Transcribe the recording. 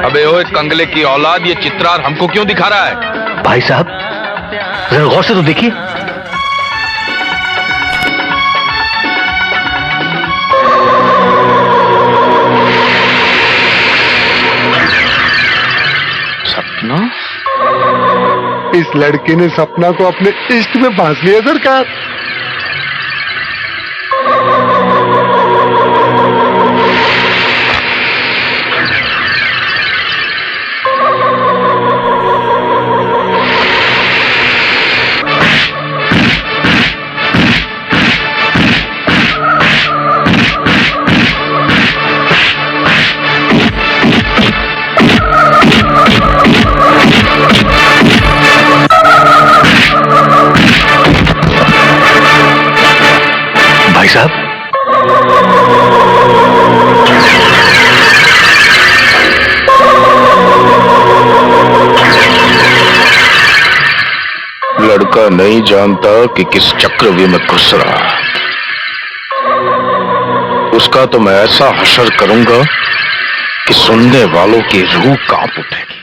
अबे ओए कंगले की औलाद, ये चित्रार हमको क्यों दिखा रहा है? भाई साहब जरा गौर से तो देखिए। सपना? इस लड़के ने सपना को अपने इश्क में फांस लिया सरकार। भाई साहब लड़का नहीं जानता कि किस चक्रव्यूह में घुस रहा। उसका तो मैं ऐसा हशर करूंगा कि सुनने वालों की रूह कांप उठेगी।